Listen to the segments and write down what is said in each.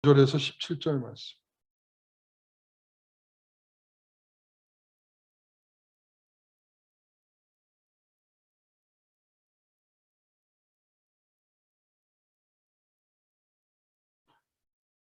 9절에서 17절 말씀.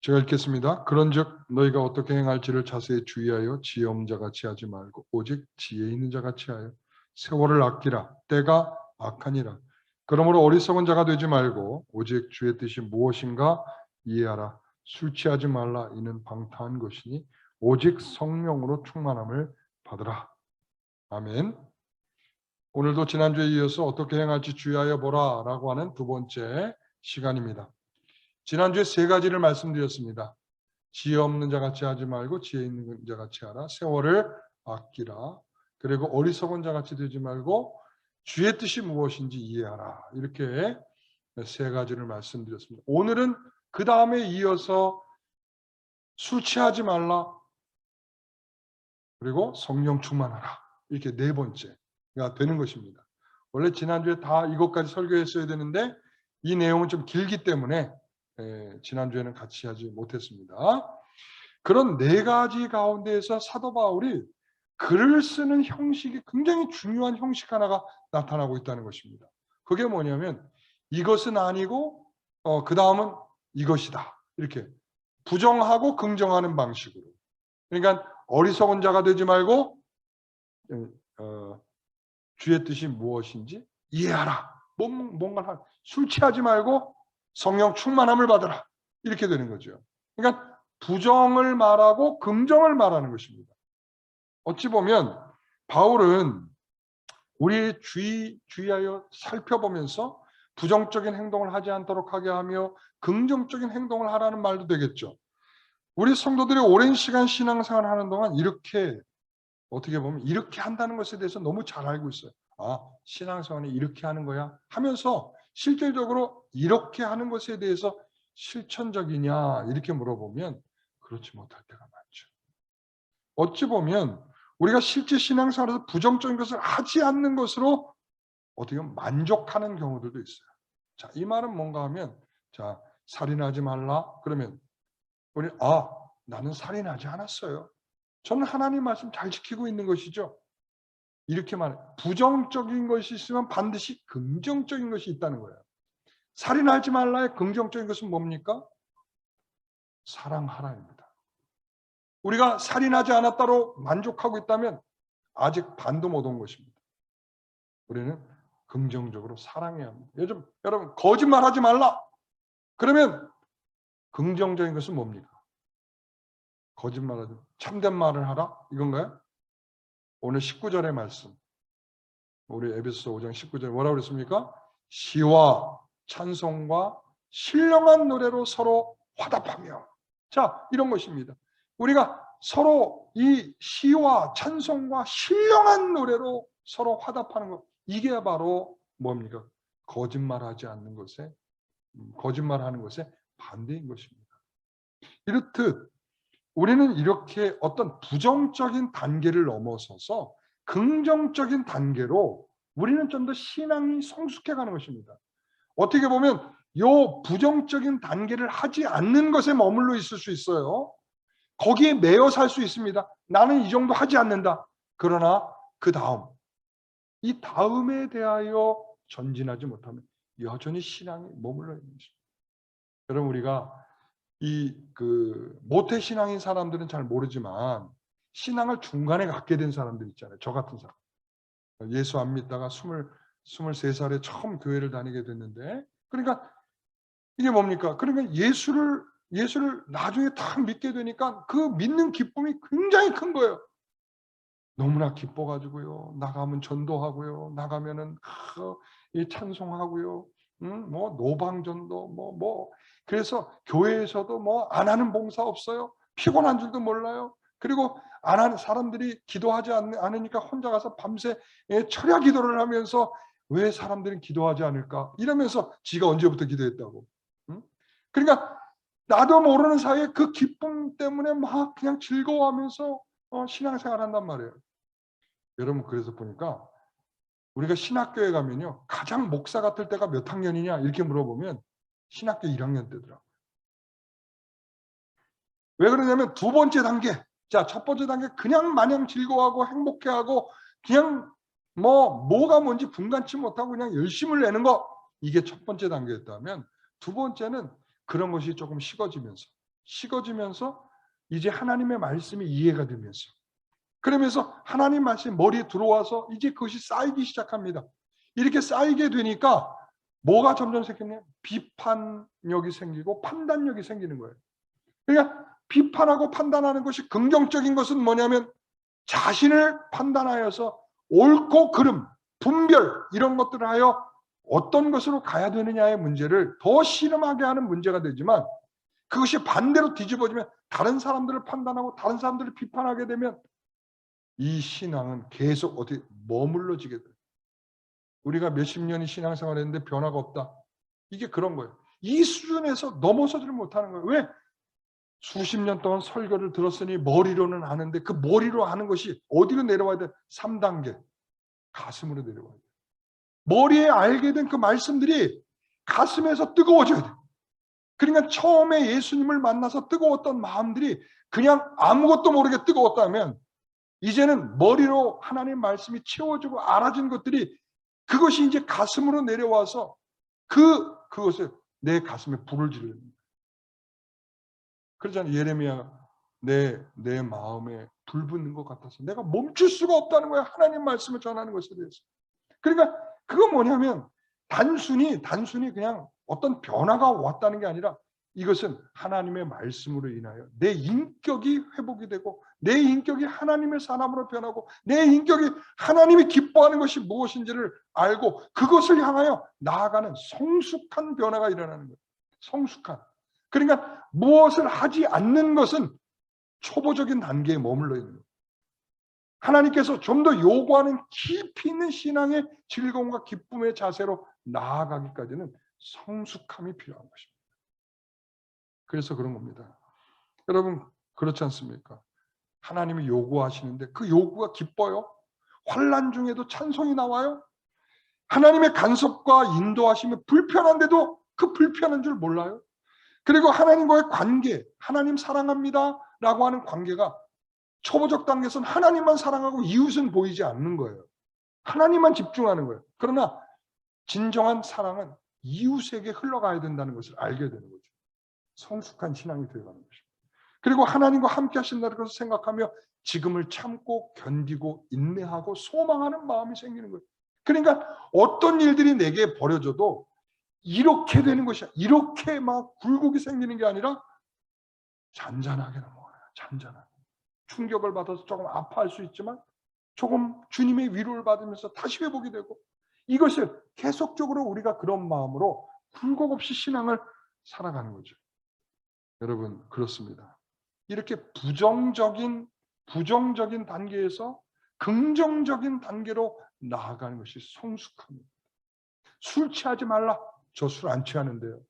제가 읽겠습니다. 그런즉 너희가 어떻게 행할지를 자세히 주의하여 지혜 없는 자같이 하지 말고 오직 지혜 있는 자같이 하여 세월을 아끼라. 때가 악하니라. 그러므로 어리석은 자가 되지 말고 오직 주의 뜻이 무엇인가 이해하라. 술 취하지 말라. 이는 방탕한 것이니 오직 성령으로 충만함을 받으라. 아멘. 오늘도 지난주에 이어서 어떻게 행할지 주의하여 보라 라고 하는 두 번째 시간입니다. 지난주에 세 가지를 말씀드렸습니다. 지혜 없는 자같이 하지 말고 지혜 있는 자같이 하라. 세월을 아끼라. 그리고 어리석은 자같이 되지 말고 주의 뜻이 무엇인지 이해하라. 이렇게 세 가지를 말씀드렸습니다. 오늘은 그 다음에 이어서 술 취하지 말라. 그리고 성령 충만하라. 이렇게 네 번째가 되는 것입니다. 원래 지난주에 다 이것까지 설교했어야 되는데 이 내용은 좀 길기 때문에 지난주에는 같이 하지 못했습니다. 그런 네 가지 가운데에서 사도 바울이 글을 쓰는 형식이 굉장히 중요한 형식 하나가 나타나고 있다는 것입니다. 그게 뭐냐면 이것은 아니고 그 다음은 이것이다. 이렇게 부정하고 긍정하는 방식으로. 그러니까 어리석은 자가 되지 말고 주의 뜻이 무엇인지 이해하라. 뭔가 술 취하지 말고 성령 충만함을 받으라. 이렇게 되는 거죠. 그러니까 부정을 말하고 긍정을 말하는 것입니다. 어찌 보면 바울은 우리 주의하여 살펴보면서 부정적인 행동을 하지 않도록 하게 하며 긍정적인 행동을 하라는 말도 되겠죠. 우리 성도들이 오랜 시간 신앙생활을 하는 동안 이렇게 어떻게 보면 이렇게 한다는 것에 대해서 너무 잘 알고 있어요. 아, 신앙생활은 이렇게 하는 거야 하면서 실질적으로 이렇게 하는 것에 대해서 실천적이냐 이렇게 물어보면 그렇지 못할 때가 많죠. 어찌 보면 우리가 실제 신앙생활에서 부정적인 것을 하지 않는 것으로 어떻게 보면 만족하는 경우들도 있어요. 자, 이 말은 뭔가 하면 자, 살인하지 말라. 그러면 우리 나는 살인하지 않았어요. 저는 하나님 말씀 잘 지키고 있는 것이죠. 이렇게 말해. 부정적인 것이 있으면 반드시 긍정적인 것이 있다는 거예요. 살인하지 말라의 긍정적인 것은 뭡니까? 사랑하라입니다. 우리가 살인하지 않았다로 만족하고 있다면 아직 반도 못 온 것입니다. 우리는 긍정적으로 사랑해야 합니다. 요즘 여러분 거짓말하지 말라. 그러면 긍정적인 것은 뭡니까? 거짓말하지 참된 말을 하라 이건가요? 오늘 19절의 말씀. 우리 에베소서 5장 19절에 뭐라고 그랬습니까? 시와 찬송과 신령한 노래로 서로 화답하며. 자, 이런 것입니다. 우리가 서로 이 시와 찬송과 신령한 노래로 서로 화답하는 것. 이게 바로 뭡니까? 거짓말하지 않는 것에 거짓말하는 것에 반대인 것입니다. 이렇듯 우리는 이렇게 어떤 부정적인 단계를 넘어서서 긍정적인 단계로 우리는 좀 더 신앙이 성숙해가는 것입니다. 어떻게 보면 이 부정적인 단계를 하지 않는 것에 머물러 있을 수 있어요. 거기에 매여 살 수 있습니다. 나는 이 정도 하지 않는다. 그러나 그 다음, 이 다음에 대하여 전진하지 못하면 여전히 신앙이 머물러 있는 것입니다. 여러분 우리가 모태 신앙인 사람들은 잘 모르지만 신앙을 중간에 갖게 된 사람들 있잖아요. 저 같은 사람. 예수 안 믿다가 23살에 처음 교회를 다니게 됐는데 그러니까 이게 뭡니까? 그러니까 예수를 나중에 딱 믿게 되니까 그 믿는 기쁨이 굉장히 큰 거예요. 너무나 기뻐가지고요. 나가면 전도하고요. 나가면은 이 찬송하고요. 뭐 노방전도 그래서 교회에서도 뭐 안 하는 봉사 없어요. 피곤한 줄도 몰라요. 그리고 안 하는 사람들이 기도하지 않으니까 혼자 가서 밤새 철야 기도를 하면서 왜 사람들은 기도하지 않을까? 이러면서 지가 언제부터 기도했다고. 그러니까 나도 모르는 사이에 그 기쁨 때문에 막 그냥 즐거워하면서 신앙생활 한단 말이에요. 여러분 그래서 보니까 우리가 신학교에 가면요. 가장 목사 같을 때가 몇 학년이냐 이렇게 물어보면 신학교 1학년 때더라고요. 왜 그러냐면 두 번째 단계. 자, 첫 번째 단계 그냥 마냥 즐거워하고 행복해하고 그냥 뭐가 뭔지 분간치 못하고 그냥 열심을 내는 거. 이게 첫 번째 단계였다면 두 번째는 그런 것이 조금 식어지면서 이제 하나님의 말씀이 이해가 되면서 그러면서 하나님 말씀이 머리에 들어와서 이제 그것이 쌓이기 시작합니다. 이렇게 쌓이게 되니까 뭐가 점점 생기냐면 비판력이 생기고 판단력이 생기는 거예요. 그러니까 비판하고 판단하는 것이 긍정적인 것은 뭐냐면 자신을 판단하여서 옳고 그름, 분별 이런 것들을 하여 어떤 것으로 가야 되느냐의 문제를 더 실험하게 하는 문제가 되지만 그것이 반대로 뒤집어지면 다른 사람들을 판단하고 다른 사람들을 비판하게 되면 이 신앙은 계속 어떻게 머물러지게 돼요. 우리가 몇십 년이 신앙생활을 했는데 변화가 없다. 이게 그런 거예요. 이 수준에서 넘어서지를 못하는 거예요. 왜? 수십 년 동안 설교를 들었으니 머리로는 아는데 그 머리로 아는 것이 어디로 내려와야 돼? 3단계. 가슴으로 내려와야 돼. 머리에 알게 된 그 말씀들이 가슴에서 뜨거워져야 돼. 그러니까 처음에 예수님을 만나서 뜨거웠던 마음들이 그냥 아무것도 모르게 뜨거웠다면 이제는 머리로 하나님 말씀이 채워지고 알아진 것들이 그것이 이제 가슴으로 내려와서 그것을 내 가슴에 불을 지르는 거예요. 그러잖아요. 예레미야가 내 마음에 불 붙는 것 같아서 내가 멈출 수가 없다는 거예요. 하나님 말씀을 전하는 것에 대해서. 그러니까 그건 뭐냐면 단순히 그냥 어떤 변화가 왔다는 게 아니라 이것은 하나님의 말씀으로 인하여 내 인격이 회복이 되고 내 인격이 하나님의 사람으로 변하고 내 인격이 하나님이 기뻐하는 것이 무엇인지를 알고 그것을 향하여 나아가는 성숙한 변화가 일어나는 거예요. 성숙한. 그러니까 무엇을 하지 않는 것은 초보적인 단계에 머물러 있는 거예요. 하나님께서 좀 더 요구하는 깊이 있는 신앙의 즐거움과 기쁨의 자세로 나아가기까지는 성숙함이 필요한 것입니다. 그래서 그런 겁니다. 여러분 그렇지 않습니까? 하나님이 요구하시는데 그 요구가 기뻐요? 환난 중에도 찬송이 나와요? 하나님의 간섭과 인도하심이 불편한데도 그 불편한 줄 몰라요? 그리고 하나님과의 관계, 하나님 사랑합니다 라고 하는 관계가 초보적 단계에서는 하나님만 사랑하고 이웃은 보이지 않는 거예요. 하나님만 집중하는 거예요. 그러나 진정한 사랑은 이웃에게 흘러가야 된다는 것을 알게 되는 거죠. 성숙한 신앙이 되어가는 것입니다. 그리고 하나님과 함께 하신다는 것을 생각하며 지금을 참고 견디고 인내하고 소망하는 마음이 생기는 거예요. 그러니까 어떤 일들이 내게 벌어져도 이렇게 되는 것이야. 이렇게 막 굴곡이 생기는 게 아니라 잔잔하게 넘어가요. 잔잔하게. 충격을 받아서 조금 아파할 수 있지만 조금 주님의 위로를 받으면서 다시 회복이 되고 이것을 계속적으로 우리가 그런 마음으로 굴곡 없이 신앙을 살아가는 거죠. 여러분 그렇습니다. 이렇게 부정적인 단계에서 긍정적인 단계로 나아가는 것이 성숙합니다. 술 취하지 말라. 저 술 안 취하는데요.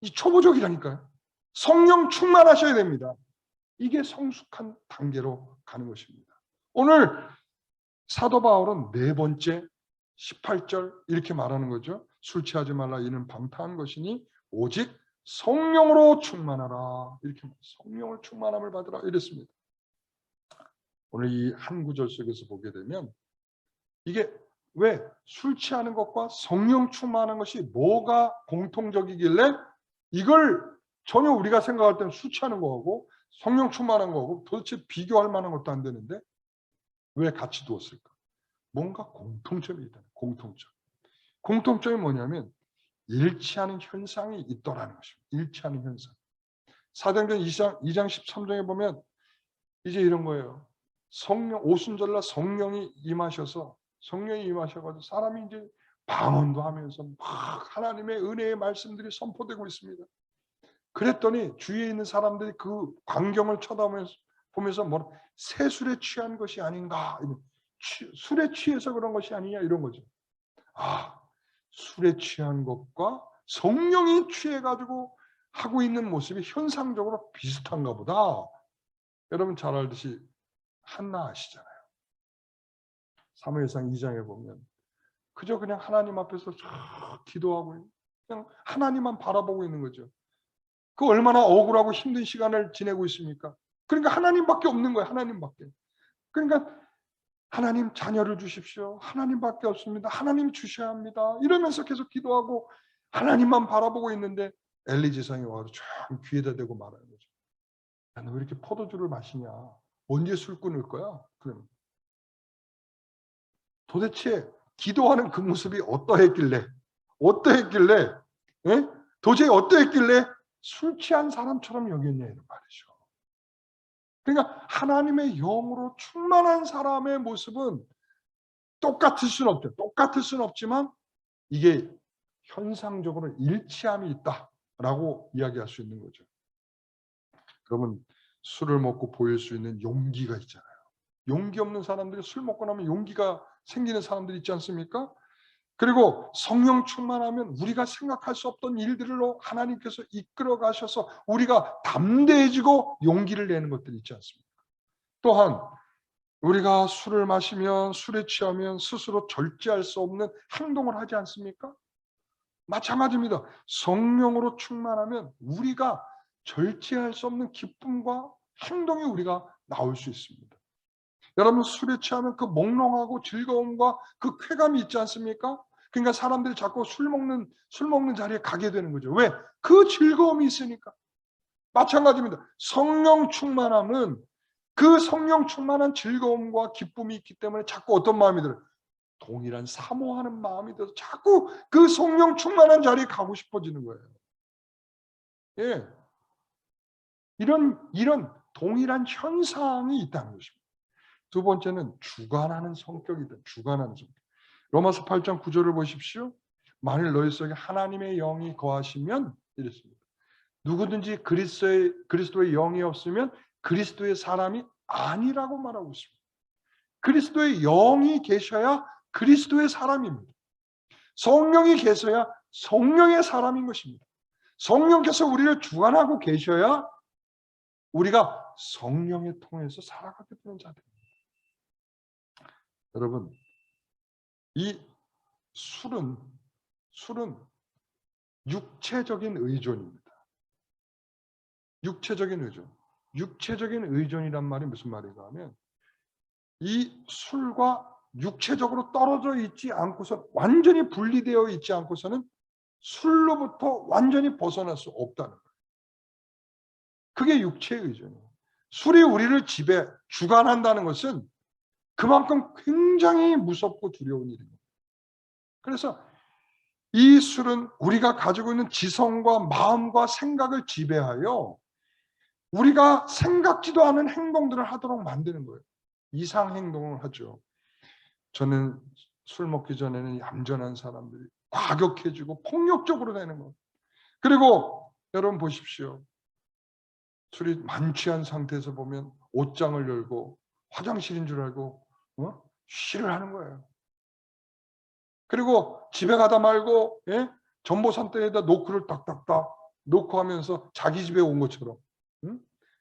이 초보적이라니까요. 성령 충만하셔야 됩니다. 이게 성숙한 단계로 가는 것입니다. 오늘 사도 바울은 네 번째 18절 이렇게 말하는 거죠. 술 취하지 말라 이는 방탕한 것이니 오직 성령으로 충만하라. 이렇게 성령을 충만함을 받으라 이랬습니다. 오늘 이 한 구절 속에서 보게 되면 이게 왜 술 취하는 것과 성령 충만한 것이 뭐가 공통적이길래 이걸 전혀 우리가 생각할 때는 술 취하는 거하고 성령 충만한 거하고 도대체 비교할 만한 것도 안 되는데 왜 같이 두었을까? 뭔가 공통점이 있다. 공통점이 뭐냐면 일치하는 현상이 있더라는 것입니다. 일치하는 현상. 사도행전 2장 13장에 보면 이제 이런 거예요. 성령 오순절날 성령이 임하셔가지고 사람이 이제 방언도 하면서 막 하나님의 은혜의 말씀들이 선포되고 있습니다. 그랬더니 주위에 있는 사람들이 그 광경을 쳐다보면서 뭐 새술에 취한 것이 아닌가, 술에 취해서 그런 것이 아니냐 이런 거죠. 아, 술에 취한 것과 성령이 취해가지고 하고 있는 모습이 현상적으로 비슷한가 보다. 여러분 잘 알듯이 한나 아시잖아요. 사무엘상 2장에 보면 그저 그냥 하나님 앞에서 기도하고 그냥 하나님만 바라보고 있는 거죠. 그 얼마나 억울하고 힘든 시간을 지내고 있습니까? 그러니까 하나님밖에 없는 거예요. 하나님밖에. 그러니까 하나님 자녀를 주십시오. 하나님밖에 없습니다. 하나님 주셔야 합니다. 이러면서 계속 기도하고 하나님만 바라보고 있는데 엘리 지성이 와서 쫙 귀에다 대고 말하는 거죠. 야, 너 왜 이렇게 포도주를 마시냐? 언제 술 끊을 거야? 그럼 도대체 기도하는 그 모습이 어떠했길래 예? 도저히 어떠했길래 술 취한 사람처럼 여겼냐 이런 말이죠. 그러니까 하나님의 영으로 충만한 사람의 모습은 똑같을 수는 없죠. 똑같을 수는 없지만 이게 현상적으로 일치함이 있다라고 이야기할 수 있는 거죠. 그러면 술을 먹고 보일 수 있는 용기가 있잖아요. 용기 없는 사람들이 술 먹고 나면 용기가 생기는 사람들이 있지 않습니까? 그리고 성령 충만하면 우리가 생각할 수 없던 일들로 하나님께서 이끌어 가셔서 우리가 담대해지고 용기를 내는 것들이 있지 않습니까? 또한 우리가 술을 마시면 술에 취하면 스스로 절제할 수 없는 행동을 하지 않습니까? 마찬가지입니다. 성령으로 충만하면 우리가 절제할 수 없는 기쁨과 행동이 우리가 나올 수 있습니다. 여러분 술에 취하면 그 몽롱하고 즐거움과 그 쾌감이 있지 않습니까? 그러니까 사람들이 자꾸 술 먹는 자리에 가게 되는 거죠. 왜? 그 즐거움이 있으니까. 마찬가지입니다. 성령 충만함은 그 성령 충만한 즐거움과 기쁨이 있기 때문에 자꾸 어떤 마음이 들어요? 동일한 사모하는 마음이 들어서 자꾸 그 성령 충만한 자리에 가고 싶어지는 거예요. 예. 이런 동일한 현상이 있다는 것입니다. 두 번째는 주관하는 성격이다. 주관하는 성격. 로마서 8장 9절을 보십시오. 만일 너희 속에 하나님의 영이 거하시면 이랬습니다. 누구든지 그리스도의 영이 없으면 그리스도의 사람이 아니라고 말하고 있습니다. 그리스도의 영이 계셔야 그리스도의 사람입니다. 성령이 계셔야 성령의 사람인 것입니다. 성령께서 우리를 주관하고 계셔야 우리가 성령에 통해서 살아가게 되는 자들입니다. 여러분, 이 술은 육체적인 의존입니다. 육체적인 의존. 육체적인 의존이란 말이 무슨 말인가 하면 이 술과 육체적으로 떨어져 있지 않고서 완전히 분리되어 있지 않고서는 술로부터 완전히 벗어날 수 없다는 거예요. 그게 육체의 의존이에요. 술이 우리를 주관한다는 것은 그만큼 굉장히 무섭고 두려운 일입니다. 그래서 이 술은 우리가 가지고 있는 지성과 마음과 생각을 지배하여 우리가 생각지도 않은 행동들을 하도록 만드는 거예요. 이상 행동을 하죠. 저는 술 먹기 전에는 얌전한 사람들이 과격해지고 폭력적으로 되는 거예요. 그리고 여러분 보십시오. 술이 만취한 상태에서 보면 옷장을 열고 화장실인 줄 알고 쉬를 하는 거예요. 그리고 집에 가다 말고 전보산대에다 노크를 딱딱딱 놓고 하면서 자기 집에 온 것처럼.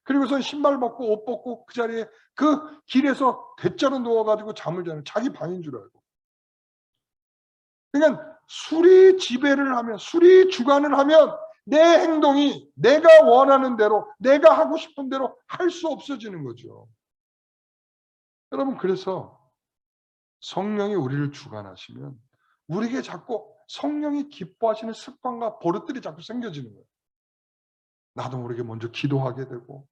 그리고서 신발 벗고 옷 벗고 그 자리에 그 길에서 대자로 누워가지고 잠을 자는 자기 방인 줄 알고. 그러니까 술이 지배를 하면 술이 주관을 하면 내 행동이 내가 원하는 대로 내가 하고 싶은 대로 할 수 없어지는 거죠. 여러분 그래서 성령이 우리를 주관하시면 우리에게 자꾸 성령이 기뻐하시는 습관과 버릇들이 자꾸 생겨지는 거예요. 나도 모르게 먼저 기도하게 되고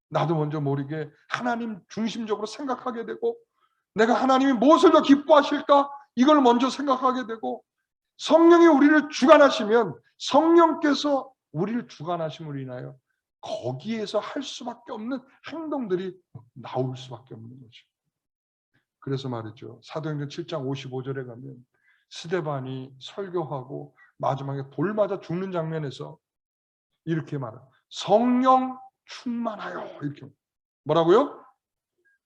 나도 먼저 모르게 하나님 중심적으로 생각하게 되고 내가 하나님이 무엇을 더 기뻐하실까? 이걸 먼저 생각하게 되고 성령이 우리를 주관하시면 성령께서 우리를 주관하심으로 인하여 거기에서 할 수밖에 없는 행동들이 나올 수밖에 없는 거죠. 그래서 말이죠. 사도행전 7장 55절에 가면 스데반이 설교하고 마지막에 돌 맞아 죽는 장면에서 이렇게 말해요. 성령 충만하여 이렇게 뭐라고요?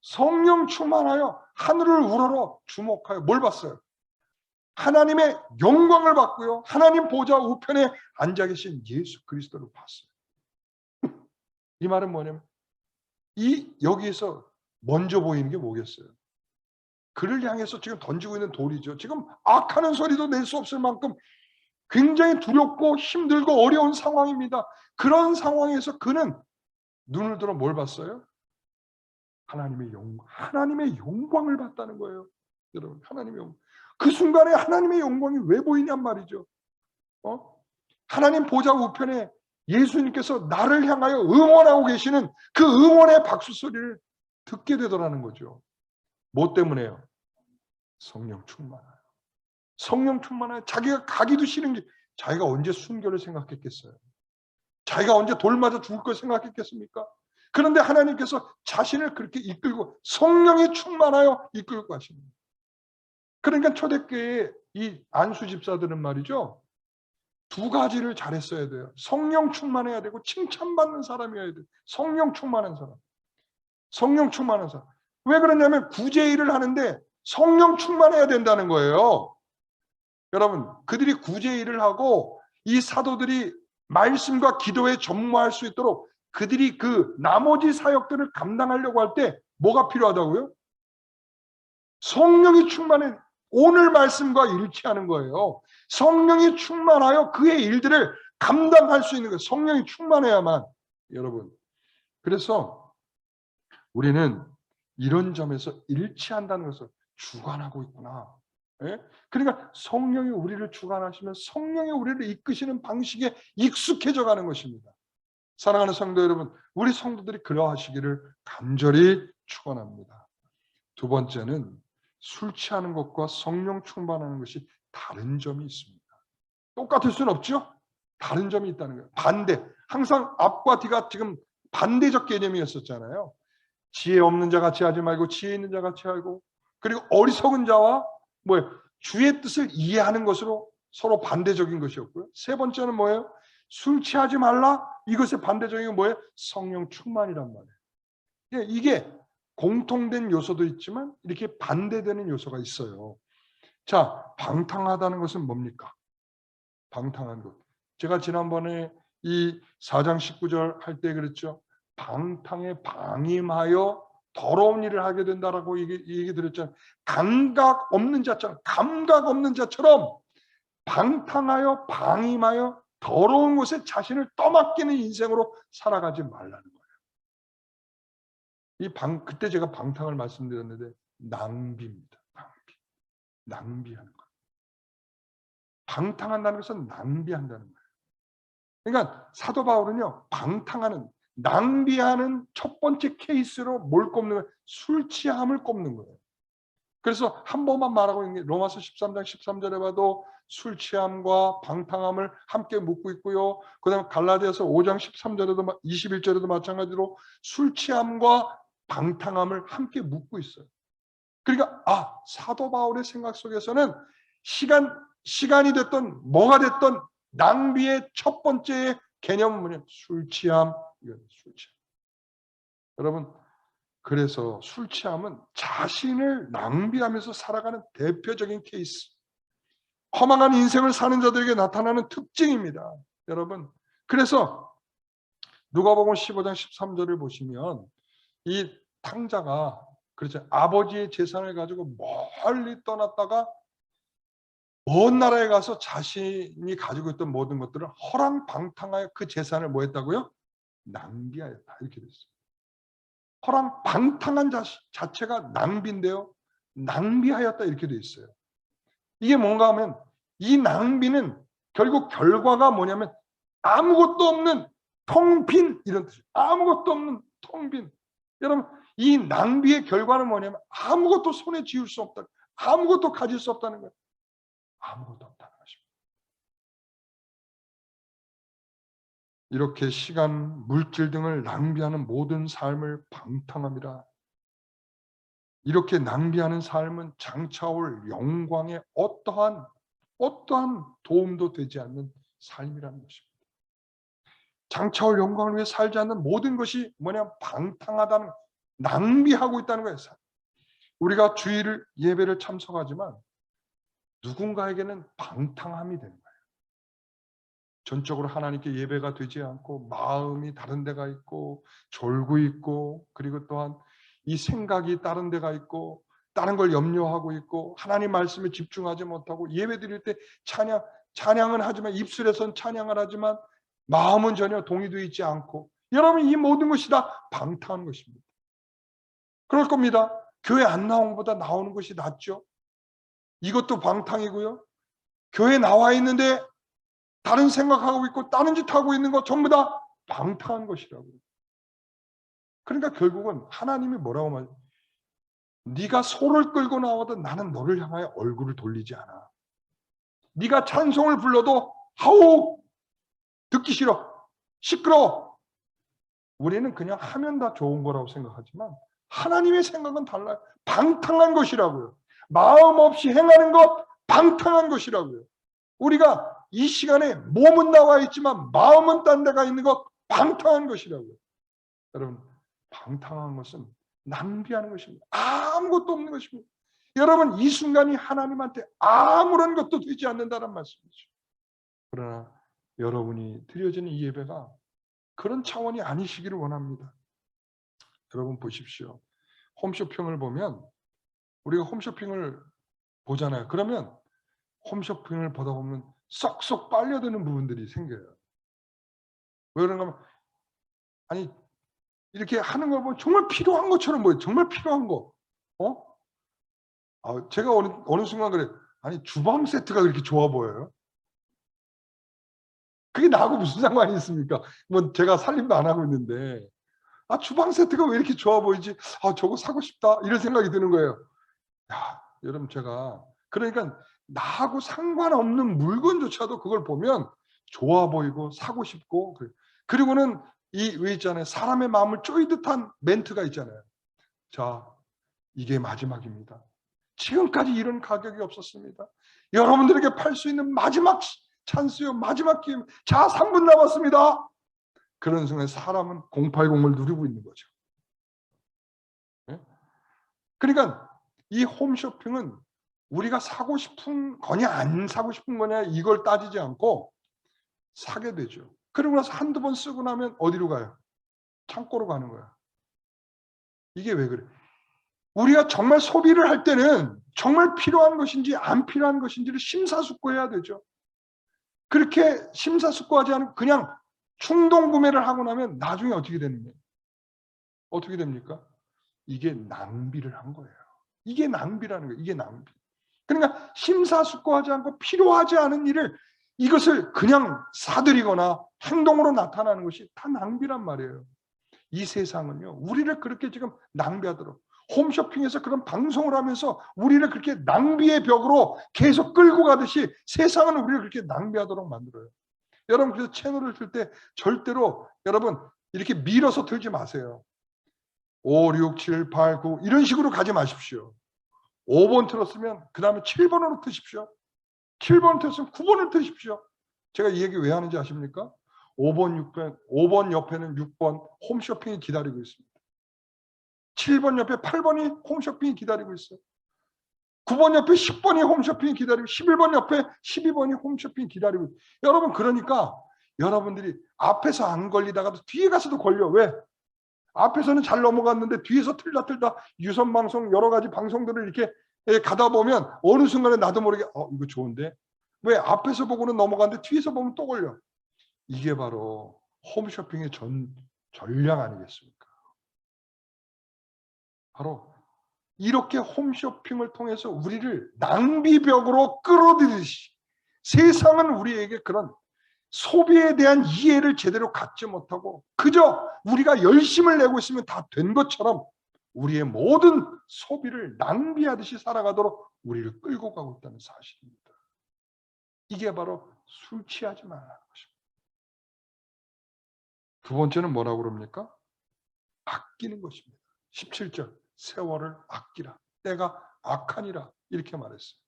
성령 충만하여 하늘을 우러러 주목하여 뭘 봤어요? 하나님의 영광을 봤고요. 하나님 보좌 우편에 앉아 계신 예수 그리스도를 봤어요. 이 말은 뭐냐면 여기에서 먼저 보이는 게 뭐겠어요? 그를 향해서 지금 던지고 있는 돌이죠. 지금 악하는 소리도 낼 수 없을 만큼 굉장히 두렵고 힘들고 어려운 상황입니다. 그런 상황에서 그는 눈을 들어 뭘 봤어요? 하나님의 영광을 봤다는 거예요. 여러분, 하나님의 영광. 그 순간에 하나님의 영광이 왜 보이냔 말이죠. 하나님 보좌 우편에 예수님께서 나를 향하여 응원하고 계시는 그 응원의 박수 소리를 듣게 되더라는 거죠. 뭐 때문에요? 성령 충만하여. 성령 충만하여. 자기가 가기도 싫은 게, 자기가 언제 순교를 생각했겠어요? 자기가 언제 돌 맞아 죽을 걸 생각했겠습니까? 그런데 하나님께서 자신을 그렇게 이끌고 성령이 충만하여 이끌고 가십니다. 그러니까 초대교회의 이 안수 집사들은 말이죠, 두 가지를 잘했어야 돼요. 성령 충만해야 되고 칭찬받는 사람이어야 돼요. 성령 충만한 사람. 성령 충만한 사람. 왜 그러냐면 구제 일을 하는데 성령 충만해야 된다는 거예요. 여러분, 그들이 구제 일을 하고 이 사도들이 말씀과 기도에 전무할 수 있도록 그들이 그 나머지 사역들을 감당하려고 할 때 뭐가 필요하다고요? 성령이 충만해. 오늘 말씀과 일치하는 거예요. 성령이 충만하여 그의 일들을 감당할 수 있는 거예요. 성령이 충만해야만. 여러분, 그래서 우리는 이런 점에서 일치한다는 것을 주관하고 있구나. 예? 그러니까 성령이 우리를 주관하시면 성령이 우리를 이끄시는 방식에 익숙해져 가는 것입니다. 사랑하는 성도 여러분, 우리 성도들이 그러하시기를 간절히 축원합니다. 두 번째는 술 취하는 것과 성령 충만하는 것이 다른 점이 있습니다. 똑같을 수는 없죠? 다른 점이 있다는 거예요. 반대. 항상 앞과 뒤가 지금 반대적 개념이었었잖아요. 지혜 없는 자 같이 하지 말고 지혜 있는 자 같이 하고, 그리고 어리석은 자와 뭐예요? 주의 뜻을 이해하는 것으로 서로 반대적인 것이었고요. 세 번째는 뭐예요? 술 취하지 말라. 이것의 반대적인 게 뭐예요? 성령 충만이란 말이에요. 이게 공통된 요소도 있지만 이렇게 반대되는 요소가 있어요. 자, 방탕하다는 것은 뭡니까? 방탕한 것. 제가 지난번에 이 4장 19절 할 때 그랬죠. 방탕에 방임하여 더러운 일을 하게 된다라고 얘기 드렸잖아요. 감각 없는 자처럼 방탕하여 방임하여 더러운 곳에 자신을 떠맡기는 인생으로 살아가지 말라는 거예요. 그때 제가 방탕을 말씀드렸는데 낭비입니다. 낭비하는 거예요. 방탕한다는 것은 낭비한다는 거예요. 그러니까 사도 바울은요, 낭비하는 첫 번째 케이스로 뭘 꼽는 거예요? 술 취함을 꼽는 거예요. 그래서 한 번만 말하고 있는 게 로마서 13장 13절에 봐도 술 취함과 방탕함을 함께 묶고 있고요. 그다음에 갈라디아서 5장 13절에도 21절에도 마찬가지로 술 취함과 방탕함을 함께 묶고 있어요. 그러니까 사도 바울의 생각 속에서는 시간이 됐던 뭐가 됐던 낭비의 첫 번째 개념은 뭐냐면 술 취함. 여러분, 그래서 술 취함은 자신을 낭비하면서 살아가는 대표적인 케이스. 허망한 인생을 사는 자들에게 나타나는 특징입니다. 여러분, 그래서 누가복음 15장 13절을 보시면 이 탕자가 그렇죠. 아버지의 재산을 가지고 멀리 떠났다가 먼 나라에 가서 자신이 가지고 있던 모든 것들을 허랑방탕하여 그 재산을 뭐 했다고요? 낭비하였다. 이렇게 됐어요. 허랑방탕한 자체가 낭비인데요. 낭비하였다 이렇게 돼 있어요. 이게 뭔가 하면 이 낭비는 결국 결과가 뭐냐면 아무것도 없는 텅 빈 이런 뜻이에요. 아무것도 없는 텅 빈. 여러분, 이 낭비의 결과는 뭐냐면 아무것도 손에 쥐울 수 없다. 아무것도 가질 수 없다는 거예요. 아무것도 없다는 것입니다. 이렇게 시간, 물질 등을 낭비하는 모든 삶을 방탕함이라. 이렇게 낭비하는 삶은 장차올 영광에 어떠한 도움도 되지 않는 삶이라는 것입니다. 장차올 영광을 위해 살지 않는 모든 것이 뭐냐? 방탕하다는, 낭비하고 있다는 거예요. 우리가 주일 예배를 참석하지만 누군가에게는 방탕함이 되는 거예요. 전적으로 하나님께 예배가 되지 않고 마음이 다른 데가 있고 졸고 있고, 그리고 또한 이 생각이 다른 데가 있고 다른 걸 염려하고 있고 하나님 말씀에 집중하지 못하고 예배 드릴 때 찬양 찬양은 하지만 입술에선 찬양을 하지만 마음은 전혀 동의되어 있지 않고 여러분 이 모든 것이 다 방탕한 것입니다. 그럴 겁니다. 교회 안 나온 것보다 나오는 것이 낫죠. 이것도 방탕이고요. 교회 나와 있는데 다른 생각하고 있고 다른 짓 하고 있는 것 전부 다 방탕한 것이라고요. 그러니까 결국은 하나님이 뭐라고 말해요? 네가 소를 끌고 나와도 나는 너를 향하여 얼굴을 돌리지 않아. 네가 찬송을 불러도 하오 듣기 싫어. 시끄러워. 우리는 그냥 하면 다 좋은 거라고 생각하지만 하나님의 생각은 달라요. 방탕한 것이라고요. 마음 없이 행하는 것 방탕한 것이라고요. 우리가 이 시간에 몸은 나와 있지만 마음은 딴 데가 있는 것 방탕한 것이라고요. 여러분 방탕한 것은 낭비하는 것입니다. 아무것도 없는 것입니다. 여러분 이 순간이 하나님한테 아무런 것도 되지 않는다는 말씀이죠. 그러나 여러분이 드려지는 이 예배가 그런 차원이 아니시기를 원합니다. 여러분 보십시오. 홈쇼핑을 보면 우리가 홈쇼핑을 보잖아요. 그러면 홈쇼핑을 보다 보면 쏙쏙 빨려드는 부분들이 생겨요. 왜 그런가 하면 아니 이렇게 하는 걸 보면 정말 필요한 것처럼 보여요. 정말 필요한 거. 제가 어느 순간 그래. 아니 주방 세트가 그렇게 좋아 보여요? 그게 나하고 무슨 상관이 있습니까? 뭐 제가 살림도 안 하고 있는데 주방 세트가 왜 이렇게 좋아 보이지? 저거 사고 싶다 이런 생각이 드는 거예요. 야, 여러분 제가 그러니까 나하고 상관없는 물건조차도 그걸 보면 좋아 보이고 사고 싶고 그리고는 왜 있잖아요. 사람의 마음을 쪼이듯한 멘트가 있잖아요. 자, 이게 마지막입니다. 지금까지 이런 가격이 없었습니다. 여러분들에게 팔 수 있는 마지막 찬스요. 마지막 기회. 자, 3분 남았습니다. 그런 순간 사람은 080을 누리고 있는 거죠. 네? 그러니까 이 홈쇼핑은 우리가 사고 싶은 거냐 안 사고 싶은 거냐 이걸 따지지 않고 사게 되죠. 그러고 나서 한두 번 쓰고 나면 어디로 가요? 창고로 가는 거야. 이게 왜 그래? 우리가 정말 소비를 할 때는 정말 필요한 것인지 안 필요한 것인지를 심사숙고해야 되죠. 그렇게 심사숙고하지 않고 그냥 충동 구매를 하고 나면 나중에 어떻게 되는 거예요? 어떻게 됩니까? 이게 낭비를 한 거예요. 이게 낭비라는 거예요. 이게 낭비. 그러니까 심사숙고하지 않고 필요하지 않은 일을 이것을 그냥 사들이거나 행동으로 나타나는 것이 다 낭비란 말이에요. 이 세상은요. 우리를 그렇게 지금 낭비하도록 홈쇼핑에서 그런 방송을 하면서 우리를 그렇게 낭비의 벽으로 계속 끌고 가듯이 세상은 우리를 그렇게 낭비하도록 만들어요. 여러분 그래서 채널을 틀 때 절대로 여러분 이렇게 밀어서 틀지 마세요. 5, 6, 7, 8, 9 이런 식으로 가지 마십시오. 5번 틀었으면 그 다음에 7번으로 트십시오. 7번 틀었으면 9번을 트십시오. 제가 이 얘기 왜 하는지 아십니까? 5번 옆에는 6번 홈쇼핑이 기다리고 있습니다. 7번 옆에 8번이 홈쇼핑이 기다리고 있어요. 9번 옆에 10번이 홈쇼핑이 기다리고 11번 옆에 12번이 홈쇼핑이 기다리고 있어요. 여러분 그러니까 여러분들이 앞에서 안 걸리다가도 뒤에 가서도 걸려. 왜? 앞에서는 잘 넘어갔는데 뒤에서 틀다 유선 방송 여러 가지 방송들을 이렇게 가다 보면 어느 순간에 나도 모르게 이거 좋은데 왜 앞에서 보고는 넘어갔는데 뒤에서 보면 또 걸려. 이게 바로 홈쇼핑의 전략 아니겠습니까? 바로 이렇게 홈쇼핑을 통해서 우리를 낭비벽으로 끌어들이듯이 세상은 우리에게 그런 소비에 대한 이해를 제대로 갖지 못하고 그저 우리가 열심을 내고 있으면 다 된 것처럼 우리의 모든 소비를 낭비하듯이 살아가도록 우리를 끌고 가고 있다는 사실입니다. 이게 바로 술 취하지 말라는 것입니다. 두 번째는 뭐라고 그럽니까? 아끼는 것입니다. 17절 세월을 아끼라. 때가 악하니라 이렇게 말했어요.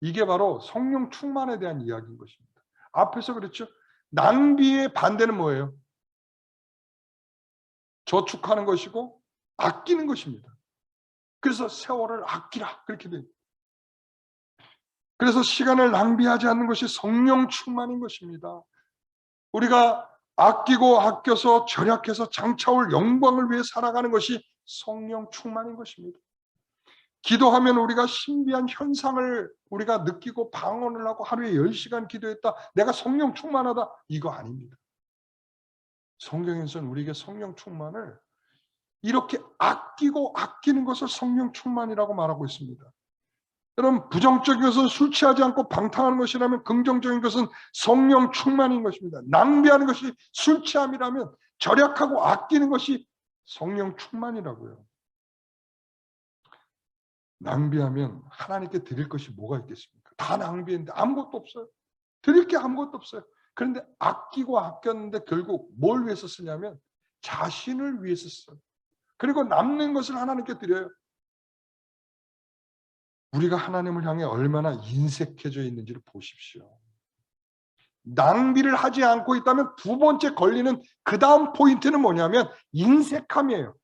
이게 바로 성령 충만에 대한 이야기인 것입니다. 앞에서 그랬죠. 낭비의 반대는 뭐예요? 저축하는 것이고 아끼는 것입니다. 그래서 세월을 아끼라 그렇게 됩니다. 그래서 시간을 낭비하지 않는 것이 성령 충만인 것입니다. 우리가 아끼고 아껴서 절약해서 장차올 영광을 위해 살아가는 것이 성령 충만인 것입니다. 기도하면 우리가 신비한 현상을 우리가 느끼고 방언을 하고 하루에 10시간 기도했다, 내가 성령 충만하다, 이거 아닙니다. 성경에서는 우리에게 성령 충만을 이렇게 아끼고 아끼는 것을 성령 충만이라고 말하고 있습니다. 여러분, 부정적인 것은 술 취하지 않고 방탕하는 것이라면 긍정적인 것은 성령 충만인 것입니다. 낭비하는 것이 술 취함이라면 절약하고 아끼는 것이 성령 충만이라고요. 낭비하면 하나님께 드릴 것이 뭐가 있겠습니까? 다 낭비했는데 아무것도 없어요. 드릴 게 아무것도 없어요. 그런데 아끼고 아꼈는데 결국 뭘 위해서 쓰냐면 자신을 위해서 써요. 그리고 남는 것을 하나님께 드려요. 우리가 하나님을 향해 얼마나 인색해져 있는지를 보십시오. 낭비를 하지 않고 있다면 두 번째 걸리는 그 다음 포인트는 뭐냐면 인색함이에요.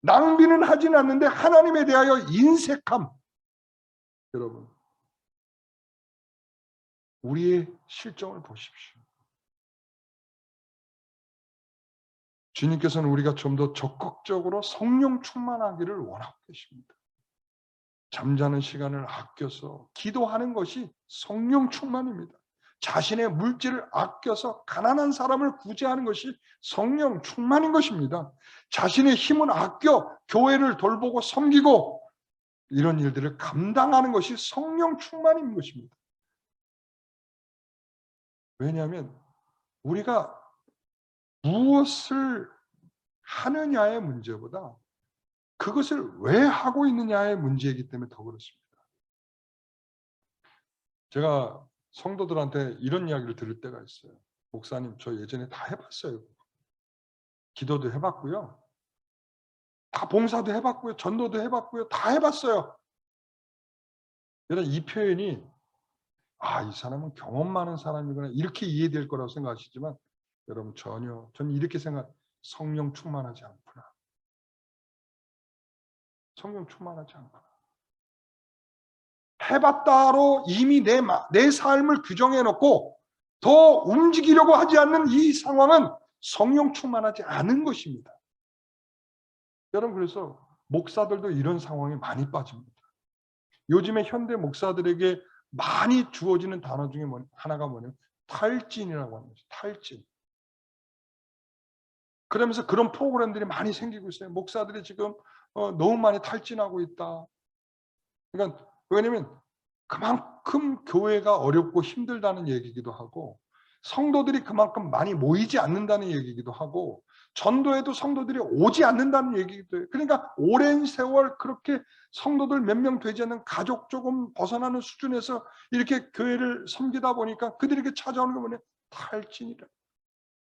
낭비는 하진 않는데 하나님에 대하여 인색함. 여러분, 우리의 실정을 보십시오. 주님께서는 우리가 좀 더 적극적으로 성령 충만하기를 원하고 계십니다. 잠자는 시간을 아껴서 기도하는 것이 성령 충만입니다. 자신의 물질을 아껴서 가난한 사람을 구제하는 것이 성령 충만인 것입니다. 자신의 힘을 아껴 교회를 돌보고 섬기고 이런 일들을 감당하는 것이 성령 충만인 것입니다. 왜냐하면 우리가 무엇을 하느냐의 문제보다 그것을 왜 하고 있느냐의 문제이기 때문에 더 그렇습니다. 제가 성도들한테 이런 이야기를 들을 때가 있어요. 목사님, 저 예전에 다 해봤어요. 기도도 해봤고요. 다 봉사도 해봤고요. 전도도 해봤고요. 다 해봤어요. 여러분, 이 표현이 이 사람은 경험 많은 사람이구나 이렇게 이해될 거라고 생각하시지만 여러분, 전혀 저는 이렇게 성령 충만하지 않구나. 성령 충만하지 않구나. 해봤다로 이미 내 삶을 규정해놓고 더 움직이려고 하지 않는 이 상황은 성령 충만하지 않은 것입니다. 여러분, 그래서 목사들도 이런 상황에 많이 빠집니다. 요즘에 현대 목사들에게 많이 주어지는 단어 중에 하나가 뭐냐면 탈진이라고 하는 거죠. 탈진. 그러면서 그런 프로그램들이 많이 생기고 있어요. 목사들이 지금 너무 많이 탈진하고 있다. 그러니까 왜냐면 그만큼 교회가 어렵고 힘들다는 얘기기도 하고 성도들이 그만큼 많이 모이지 않는다는 얘기기도 하고 전도에도 성도들이 오지 않는다는 얘기기도 해요. 그러니까 오랜 세월 그렇게 성도들 몇 명 되지 않는 가족 조금 벗어나는 수준에서 이렇게 교회를 섬기다 보니까 그들에게 찾아오는 게 뭐냐? 탈진이라.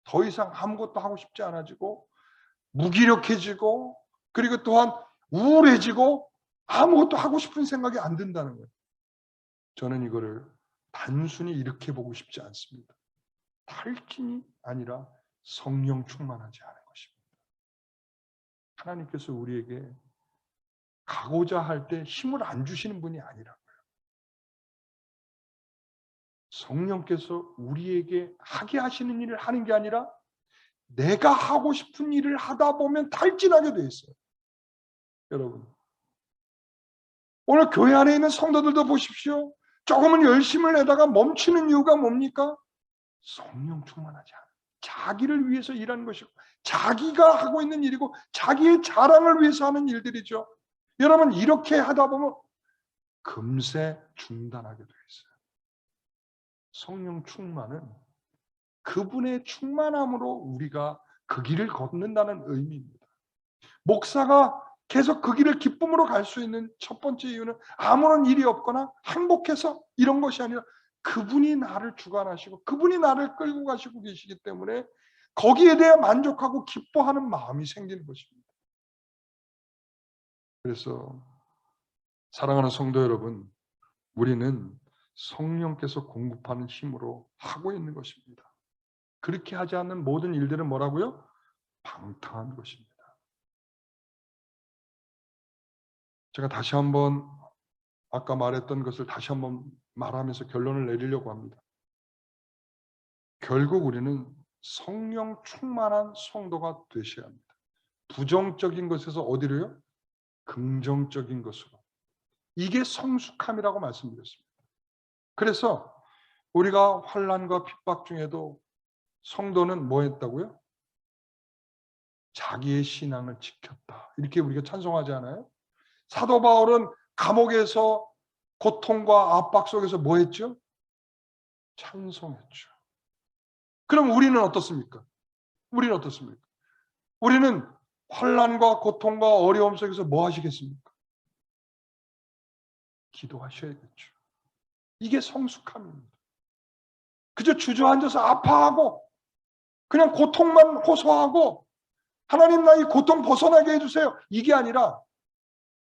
더 이상 아무것도 하고 싶지 않아지고 무기력해지고 그리고 또한 우울해지고 아무것도 하고 싶은 생각이 안 든다는 거예요. 저는 이거를 단순히 이렇게 보고 싶지 않습니다. 탈진이 아니라 성령 충만하지 않은 것입니다. 하나님께서 우리에게 가고자 할 때 힘을 안 주시는 분이 아니라고요. 성령께서 우리에게 하게 하시는 일을 하는 게 아니라 내가 하고 싶은 일을 하다 보면 탈진하게 돼 있어요. 여러분, 오늘 교회 안에 있는 성도들도 보십시오. 조금은 열심을 내다가 멈추는 이유가 뭡니까? 성령 충만하지 않아. 자기를 위해서 일하는 것이고 자기가 하고 있는 일이고 자기의 자랑을 위해서 하는 일들이죠. 여러분, 이렇게 하다 보면 금세 중단하게 되어 있어요. 성령 충만은 그분의 충만함으로 우리가 그 길을 걷는다는 의미입니다. 목사가 계속 그 길을 기쁨으로 갈 수 있는 첫 번째 이유는 아무런 일이 없거나 행복해서 이런 것이 아니라 그분이 나를 주관하시고 그분이 나를 끌고 가시고 계시기 때문에 거기에 대해 만족하고 기뻐하는 마음이 생기는 것입니다. 그래서 사랑하는 성도 여러분, 우리는 성령께서 공급하는 힘으로 하고 있는 것입니다. 그렇게 하지 않는 모든 일들은 뭐라고요? 방탕한 것입니다. 제가 다시 한번 아까 말했던 것을 다시 한번 말하면서 결론을 내리려고 합니다. 결국 우리는 성령 충만한 성도가 되셔야 합니다. 부정적인 것에서 어디로요? 긍정적인 것으로. 이게 성숙함이라고 말씀드렸습니다. 그래서 우리가 환난과 핍박 중에도 성도는 뭐 했다고요? 자기의 신앙을 지켰다. 이렇게 우리가 찬송하지 않아요? 사도 바울은 감옥에서 고통과 압박 속에서 뭐 했죠? 찬송했죠. 그럼 우리는 어떻습니까? 우리는 어떻습니까? 우리는 환난과 고통과 어려움 속에서 뭐 하시겠습니까? 기도하셔야겠죠. 이게 성숙함입니다. 그저 주저앉아서 아파하고 그냥 고통만 호소하고 하나님 나 이 고통 벗어나게 해주세요. 이게 아니라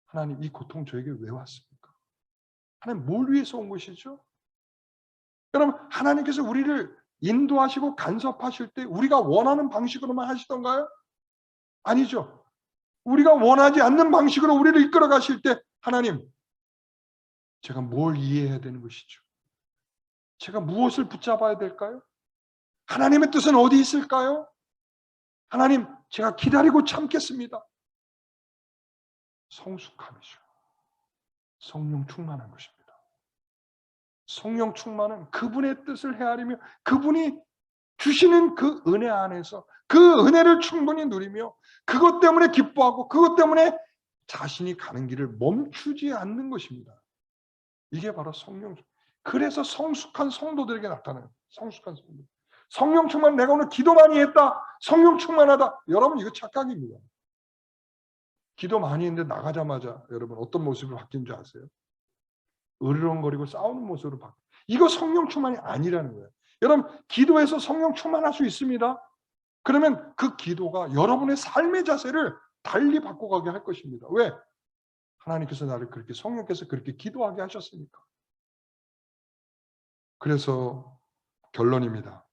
하나님 이 고통 저에게 왜 왔습니까? 하나님 뭘 위해서 온 것이죠? 여러분 하나님께서 우리를 인도하시고 간섭하실 때 우리가 원하는 방식으로만 하시던가요? 아니죠. 우리가 원하지 않는 방식으로 우리를 이끌어 가실 때 하나님 제가 뭘 이해해야 되는 것이죠? 제가 무엇을 붙잡아야 될까요? 하나님의 뜻은 어디 있을까요? 하나님 제가 기다리고 참겠습니다. 성숙함이죠. 성령 충만한 것입니다. 성령 충만은 그분의 뜻을 헤아리며 그분이 주시는 그 은혜 안에서 그 은혜를 충분히 누리며 그것 때문에 기뻐하고 그것 때문에 자신이 가는 길을 멈추지 않는 것입니다. 이게 바로 성령. 그래서 성숙한 성도들에게 나타나요. 성숙한 성도. 성령 충만. 내가 오늘 기도 많이 했다. 성령 충만하다. 여러분 이거 착각입니다. 기도 많이 했는데 나가자마자 여러분 어떤 모습으로 바뀐 줄 아세요? 으르렁거리고 싸우는 모습으로 바뀌어요. 이거 성령 충만이 아니라는 거예요. 여러분 기도해서 성령 충만할 수 있습니다. 그러면 그 기도가 여러분의 삶의 자세를 달리 바꿔가게 할 것입니다. 왜? 하나님께서 나를 그렇게 성령께서 그렇게 기도하게 하셨으니까. 그래서 결론입니다.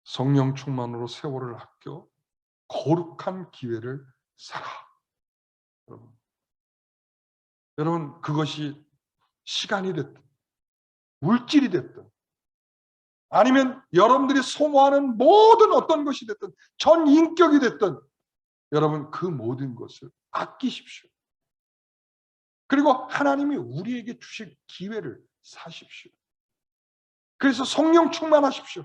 성령 충만으로 세월을 아껴 거룩한 기회를 살아. 여러분 그것이 시간이 됐든 물질이 됐든 아니면 여러분들이 소모하는 모든 어떤 것이 됐든 전 인격이 됐든 여러분 그 모든 것을 아끼십시오. 그리고 하나님이 우리에게 주실 기회를 사십시오. 그래서 성령 충만하십시오.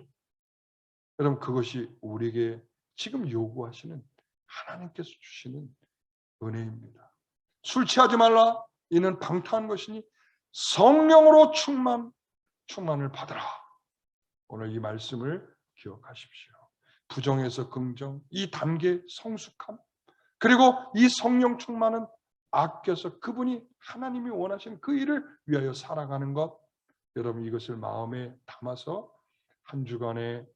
여러분 그것이 우리에게 지금 요구하시는 하나님께서 주시는 은혜입니다. 술 취하지 말라. 이는 방탕한 것이니 성령으로 충만을 받으라. 오늘 이 말씀을 기억하십시오. 부정에서 긍정, 이 단계 성숙함, 그리고 이 성령 충만은 아껴서 그분이 하나님이 원하시는 그 일을 위하여 살아가는 것. 여러분 이것을 마음에 담아서 한 주간에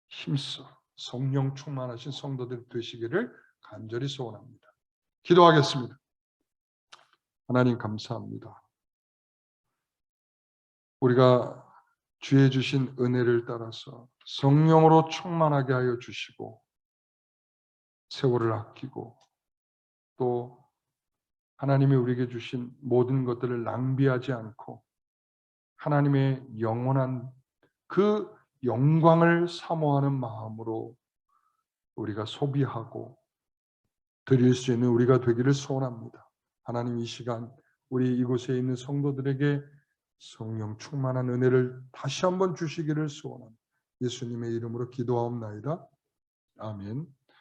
힘써 성령 충만하신 성도들 되시기를 간절히 소원합니다. 기도하겠습니다. 하나님 감사합니다. 우리가 주의 주신 은혜를 따라서 성령으로 충만하게 하여 주시고 세월을 아끼고 또 하나님이 우리에게 주신 모든 것들을 낭비하지 않고 하나님의 영원한 그 영광을 사모하는 마음으로 우리가 소비하고 드릴 수 있는 우리가 되기를 소원합니다. 하나님 이 시간 우리 이곳에 있는 성도들에게 성령 충만한 은혜를 다시 한번 주시기를 소원합니다. 예수님의 이름으로 기도하옵나이다. 아멘.